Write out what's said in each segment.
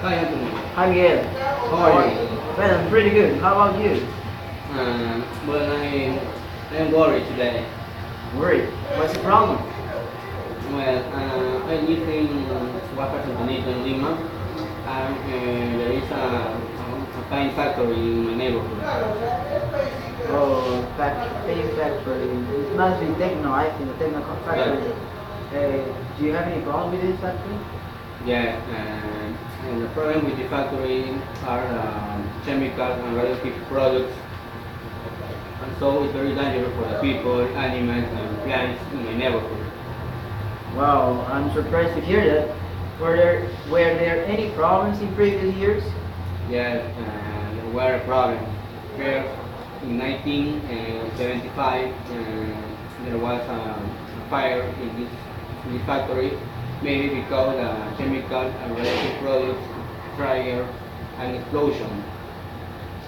Hi, Anthony. Hi Miguel. How are you? Well, I'm pretty good. How about you? I am worried today. Worried. What's the problem? I live in Washington, Lima, and there is a pine factory in my neighborhood. Oh, paint factory. It must be Techno, I think, the Techno factory. Do you have any problem with this factory? Yeah, and the problem with the factory are chemical and radioactive products, and so it's very dangerous for the people, animals, and plants in my neighborhood. Wow, I'm surprised to hear that. Were there any problems in previous years? Yeah, there were problems. First, in 1975, there was a fire in this factory, maybe because the chemical and radioactive products triggered an explosion.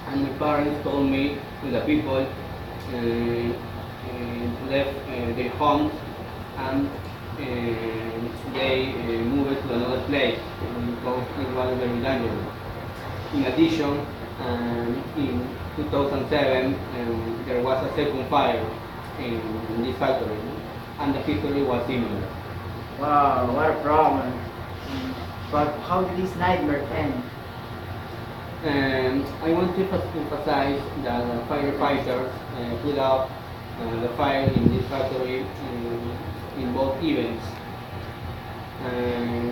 And my parents told me that the people left their homes and they moved to another place because it was very dangerous. In addition, in 2007, there was a second fire in this factory, and the history was similar. Wow, what a problem. But how did this nightmare end? I want to emphasize that firefighters put out the fire in this factory in both events. Um,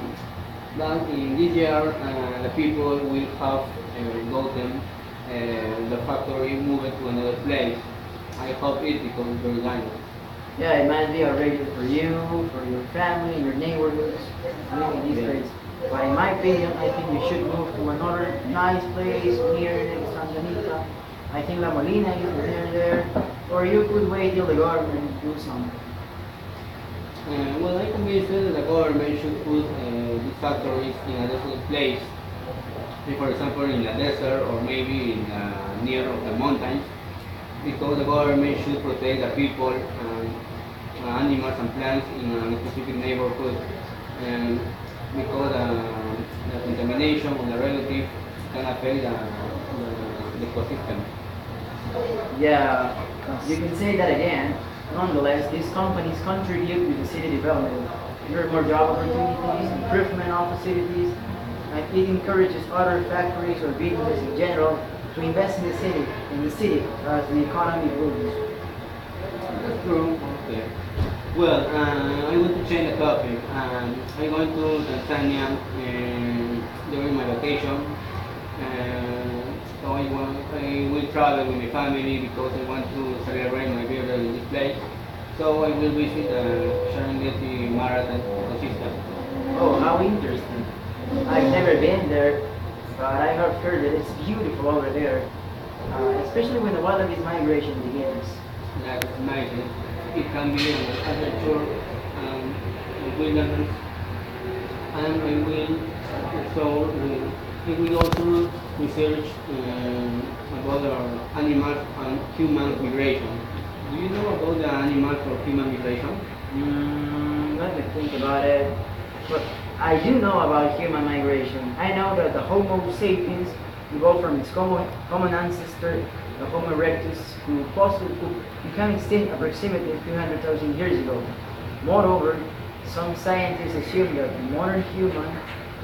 but in this year, the people will have gotten the factory moved to another place. I hope it becomes very dangerous. Yeah, it must be outrageous for you, for your family, your neighborhoods, living in this place. But in my opinion, I think you should move to another nice place near Santa Anita. I think La Molina is near there. Or you could wait till the government do something. I convinced that the government should put these factories in a desolate place, for example, in a desert or maybe in, near of the mountains, because the government should protect the people, animals and plants in a specific neighborhood, and because the contamination of the relative can affect the ecosystem. Yeah, you can say that again. Nonetheless, these companies contribute to the city development. There are more job opportunities, improvement of facilities, and it encourages other factories or businesses in general to invest in the city as the economy grows. That's true. Okay. I want to change the topic. I'm going to Tanzania during my vacation. I will travel with my family because I want to celebrate my birthday in this place. So I will visit the Serengeti Marathon ecosystem. Oh, how interesting. I've never been there, but I have heard that it's beautiful over there, especially when the wallabies migration begins. That's amazing. It can be an adventure, wilderness, and I will also research about our animals and human migration. Do you know about the animals or human migration? Let me think about it. But I do know about human migration. I know that the Homo sapiens evolved from its common ancestor, the Homo erectus, who became extinct approximately 200,000 years ago. Moreover, some scientists assume that the modern human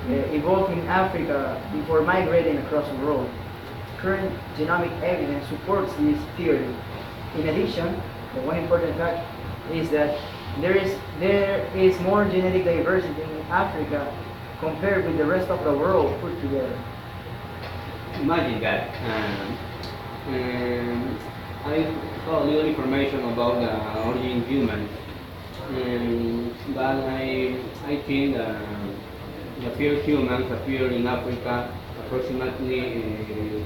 evolved in Africa before migrating across the world. Current genomic evidence supports this theory. In addition, the one important fact is that there is more genetic diversity in Africa compared with the rest of the world put together. Imagine that. I saw a little information about the origin humans, but I think the first humans appeared in Africa approximately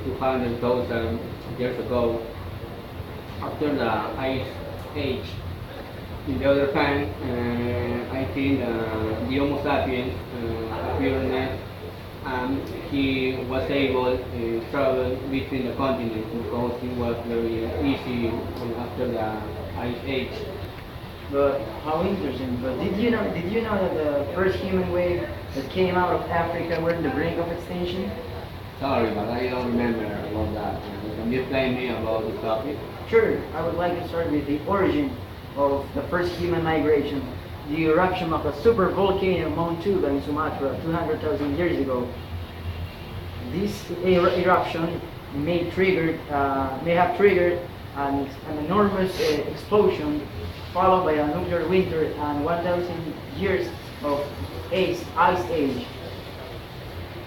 200,000 years ago, after the Ice Age. On the other hand, I think the Homo sapiens appeared next, and he was able to travel between the continents because it was very easy after the Ice Age. But how interesting! But did you know that the first human wave that came out of Africa were on the brink of extinction? Sorry, but I don't remember about that. Can you explain me about the topic? Sure, I would like to start with the origin of the first human migration. The eruption of a super volcano Mount Tuba in Sumatra 200,000 years ago. This eruption may have triggered an enormous explosion followed by a nuclear winter and 1,000 years of ice age.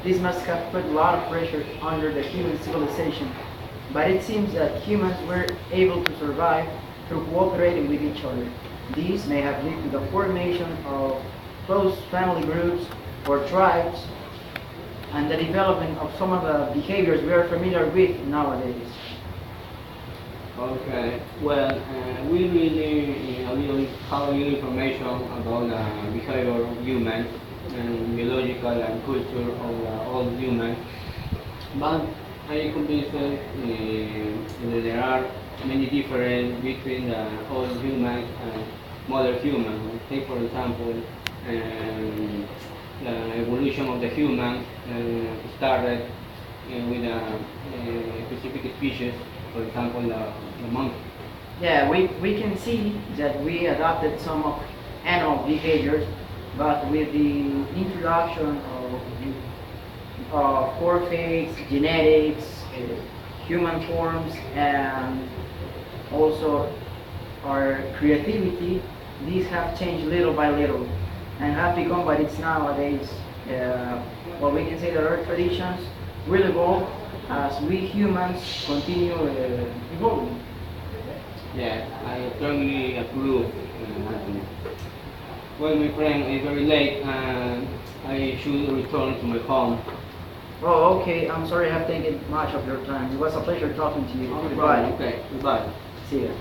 This must have put a lot of pressure under the human civilization, but it seems that humans were able to survive through cooperating with each other. These may have led to the formation of close family groups or tribes and the development of some of the behaviors we are familiar with nowadays. Okay, well, we really have little information about the behavior of humans and biological and culture of all humans. But I could be said that there are many differences between the old humans and modern humans. Take for example, the evolution of the human started with a specific species, for example, the monkey. Yeah, we can see that we adopted some of animal behaviors, but with the introduction of forfaits, genetics, human forms, and also our creativity, these have changed little by little and have become what it's nowadays. Well, we can say that our traditions will evolve as we humans continue evolving. Yeah, I strongly approve. Well, my friend, it's very late and I should return to my home. Oh, okay. I'm sorry I have taken much of your time. It was a pleasure talking to you. No Goodbye. problem. Okay, goodbye. See you.